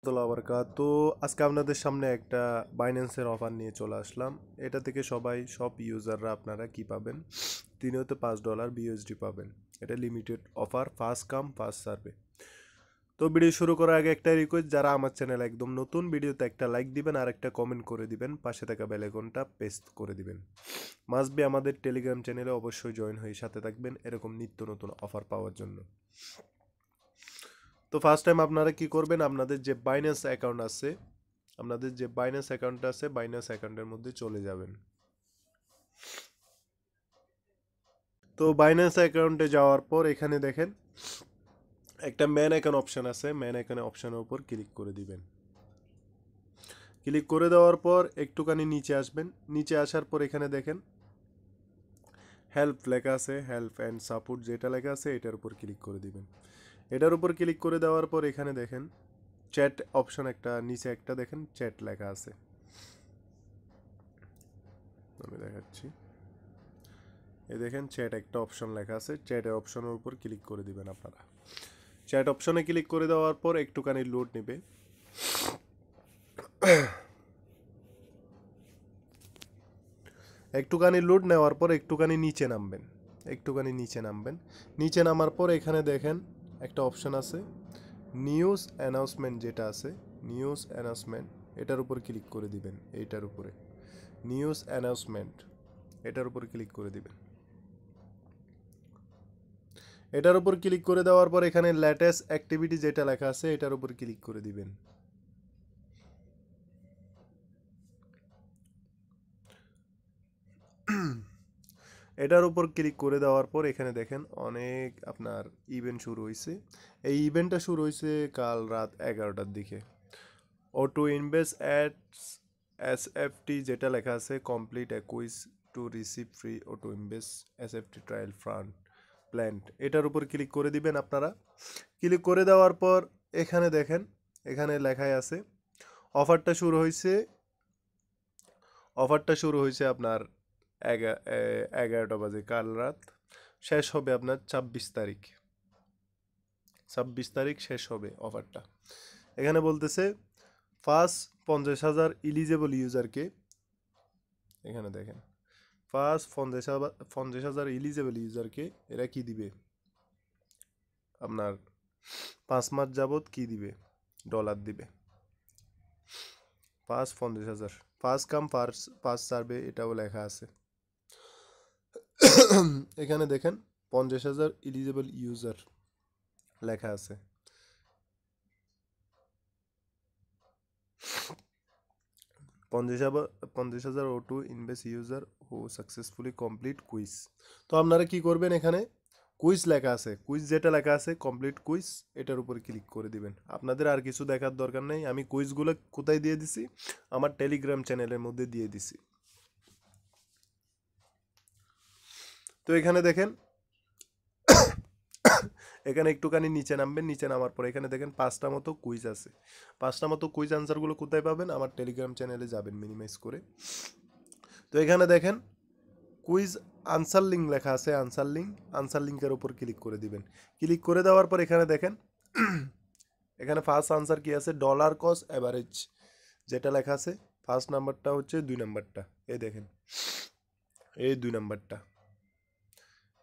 তো আজকে আপনাদের সামনে একটা বাইন্যান্সের অফার নিয়ে চলে আসলাম। এটা থেকে সব ইউজাররা আপনারা কি পাবেন, 3 হতে $5 বিউএসডি পাবেন। এটা limited offer, first come first serve. তো ভিডিও শুরু করার আগে একটা রিকোয়েস্ট, যারা আমার চ্যানেল একদম নতুন, ভিডিওতে একটা লাইক দিবেন আর একটা কমেন্ট করে দিবেন, পাশে থাকা বেল আইকনটা প্রেস করে দিবেন। মাস্ট বি আমাদের টেলিগ্রাম চ্যানেলে অবশ্যই জয়েন হয়ে সাথে থাকবেন এরকম নিত্য নতুন অফার পাওয়ার জন্য। তো ফার্স্ট টাইম আপনারা কি করবেন, আপনাদের যে বাইন্যান্স অ্যাকাউন্ট আছে বাইন্যান্স অ্যাকাউন্টের মধ্যে চলে যাবেন। তো বাইন্যান্স অ্যাকাউন্টে যাওয়ার পর এখানে দেখেন একটা ম্যান অ্যাকাউন্ট অপশন আছে, ম্যান অ্যাকাউন্ট অপশনের উপর ক্লিক করে দিবেন। ক্লিক করে দেওয়ার পর একটুখানি নিচে আসবেন, নিচে আসার পর এখানে দেখেন হেল্প লেখা আছে, হেল্প অ্যান্ড সাপোর্ট যেটা লেখা আছে এটার উপর ক্লিক করে দিবেন। এটার উপর ক্লিক করে দেওয়ার পর এখানে দেখেন চ্যাট অপশন, একটা নিচে একটা দেখেন চ্যাট লেখা আছে, আমি দেখাচ্ছি। এই দেখেন চ্যাট একটা অপশন লেখা আছে, চ্যাটের অপশনের উপর ক্লিক করে দিবেন আপনারা। চ্যাট অপশনে ক্লিক করে দেওয়ার পর একটুখানি লোড নেবে। একটুখানি লোড নেওয়ার পর একটুখানি নিচে নামবেন। নিচে নামার পর এখানে দেখেন একটা অপশন আছে নিউজ অ্যানাউন্সমেন্ট, যেটা আছে নিউজ অ্যানাউন্সমেন্ট, এটার উপর ক্লিক করে দিবেন। এইটার উপরে নিউজ অ্যানাউন্সমেন্ট, এটার উপর ক্লিক করে দিবেন। এটার উপর ক্লিক করে দেওয়ার পর এখানে লেটেস্ট অ্যাক্টিভিটি যেটা লেখা আছে এটার উপর ক্লিক করে দিবেন। এটার উপর ক্লিক করে দেওয়ার পর এখানে দেখেন অনেক আপনার ইভেন্ট শুরু হয়েছে। এই ইভেন্টটা শুরু হয়েছে কাল রাত 11টার দিকে। অটো ইনভেস্ট অ্যাডস এসএফটি যেটা লেখা আছে complete A quiz to receive free auto invest SFT trial fund plant, এটার উপর ক্লিক করে দিবেন আপনারা। ক্লিক করে দেওয়ার পর এখানে দেখেন এখানে লেখাই আছে অফারটা শুরু হয়েছে আপনার 11টা বাজে কাল রাত, শেষ হবে আপনার 26 তারিখ শেষ হবে অফারটা। এখানে বলতেছে ফার্স্ট 50,000 ইলিজেবল ইউজারকে, এখানে দেখেন ফার্স্ট 50,000 ইলিজেবল ইউজারকে এরা কি দিবে আপনার 5 মাস যাবত কি দিবে, ডলার দিবে। First 50,000, first come first serve এটাও লেখা আছে। এখানে দেখেন 50,000 ইলিজেবল ইউজার লেখা আছে। 50,000 O2 ইনভেস্ট ইউজার হু সাকসেসফুলি কমপ্লিট কুইজ। তো আপনারা কি করবেন, এখানে কুইজ লেখা আছে, কুইজ যেটা লেখা আছে কমপ্লিট কুইজ, এটার উপর ক্লিক করে দিবেন। আপনাদের আর কিছু দেখার দরকার নেই, আমি কুইজগুলো কোথায় দিয়ে দিছি, আমার টেলিগ্রাম চ্যানেলের মধ্যে দিয়ে দিছি। তো এখানে দেখেন এখানে একটুখানি নিচে নামবেন, নিচে নামার পর এখানে দেখেন 5টা মতো কুইজ আছে। 5টা মতো কুইজ আনসারগুলো কোথায় পাবেন, আমার টেলিগ্রাম চ্যানেলে যাবেন মিনিমাইজ করে। তো এখানে দেখেন কুইজ আনসার লিঙ্ক লেখা আছে, আনসার লিঙ্কের উপর ক্লিক করে দিবেন। ক্লিক করে দেওয়ার পর এখানে দেখেন এখানে ফার্স্ট আনসার কি আছে, ডলার কস্ট অ্যাভারেজ যেটা লেখা আছে, ফার্স্ট নাম্বারটা হচ্ছে 2 নাম্বারটা, এই দেখেন এই 2 নাম্বারটা,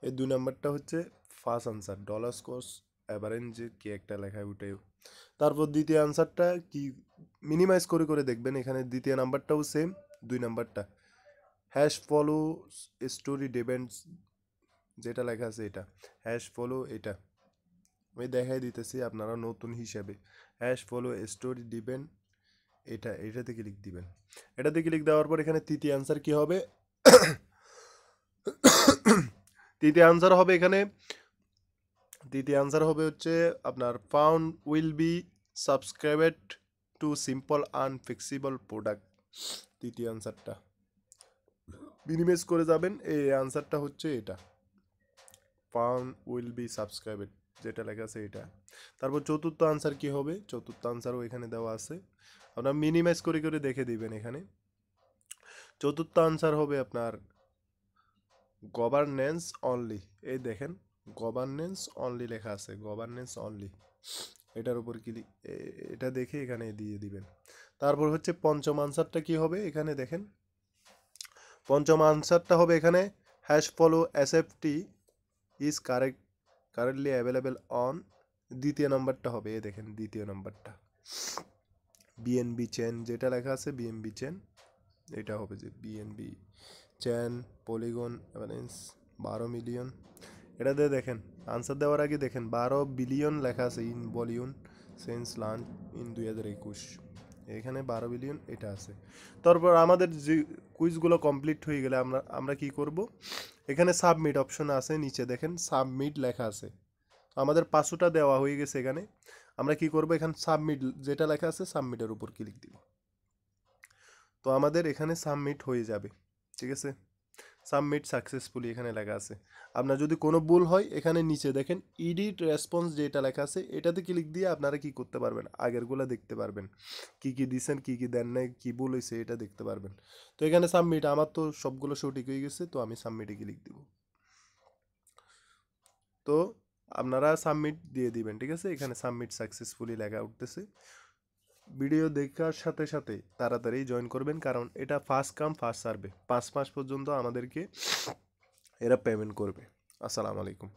এই 2 নাম্বারটা হচ্ছে first answer, dollar cost average যে কি একটা লেখা ওটাই। তারপর দ্বিতীয় আনসারটা কি, মিনিমাইজ করে করে দেখবেন, এখানে দ্বিতীয় নাম্বারটাও সেম, 2 নাম্বারটা হ্যাশ ফলো স্টোরি ডিপেন্ডস যেটা লেখা আছে এটা, হ্যাশ ফলো এটা আমি দেখাই দিতেছি আপনারা নতুন হিসাবে, হ্যাশ ফলো স্টোরি ডিপেন্ড এটাতে ক্লিক দিবেন। এটাতে ক্লিক দেওয়ার পর এখানে তৃতীয় আনসার কি হবে, তৃতীয় আনসার হবে এখানে, তৃতীয় আনসার হবে হচ্ছে আপনার found will be subscribed to simple and flexible product. তৃতীয় আনসারটা মিনিমাইজ করে যাবেন, এই আনসারটা হচ্ছে এটা, ফাউন্ড উইল বি সাবস্ক্রাইবেড যেটা লেখা আছে এটা। তারপর চতুর্থ আনসার কি হবে, চতুর্থ আনসারও এখানে দেওয়া আছে, আপনারা মিনিমাইজ করে করে দেখে দিবেন। এখানে চতুর্থ আনসার হবে আপনার গভর্নেন্স অনলি, এই দেখেন গভর্নেন্স অনলি লেখা আছে, গভর্নেন্স অনলি এটার উপর ক্লিক, এটা দেখে এখানে দিয়ে দিবেন। তারপর হচ্ছে পঞ্চম আনসারটা কি হবে এখানে দেখেন, পঞ্চম আনসারটা হবে এখানে hash follow SFT is currently available on. দ্বিতীয় নাম্বারটা হবে, এ দেখেন দ্বিতীয় নাম্বারটা বিএনবি চেন যেটা লেখা আছে বিএনবি চেন, এটা হবে যে BNB chain polygon balance 12 million. এটা দিয়ে দেখেন আনসার দেওয়ার আগে দেখেন 12 বিলিয়ন লেখা আছে in volume sense launch in 2021, এখানে 12 বিলিয়ন এটা আছে। তারপর আমাদের যে কুইজগুলো কমপ্লিট হয়ে গেলে আমরা আমরা কি করব, এখানে সাবমিট অপশন আছে, নিচে দেখেন সাবমিট লেখা আছে। আমাদের পাসওয়ার্ডটা দেওয়া হয়ে গেছে এখানে, আমরা কি করব এখানে সাবমিট যেটা লেখা আছে সাবমিটের উপর ক্লিক দিব। তো আমাদের এখানে সাবমিট হয়ে যাবে, ঠিক আছে, সাবমিট সাকসেসফুলি এখানে লেখা আছে। আপনার যদি কোনো ভুল হয় এখানে নিচে দেখেন এডিট রেসপন্স যেটা লেখা আছে এটাতে ক্লিক দিয়ে আপনারা কি করতে পারবেন, আগেরগুলো দেখতে পারবেন, কি কি দিছেন কি কি দেন নাই কি ভুল হয়েছে এটা দেখতে পারবেন। তো এখানে সাবমিট, আমার তো সবগুলো সঠিক হয়ে গেছে, তো আমি সাবমিটে ক্লিক দিব। তো আপনারা সাবমিট দিয়ে দিবেন, ঠিক আছে, এখানে সাবমিট সাকসেসফুলি লেখা উঠতেছে। ভিডিও দেখার সাথে সাথে তাড়াতাড়ি জয়েন করবেন, কারণ এটা ফার্স্ট কাম ফার্স্ট সার্ভে, 5 মাস পর্যন্ত আমাদেরকে এরা পেমেন্ট করবে। আসসালামু আলাইকুম।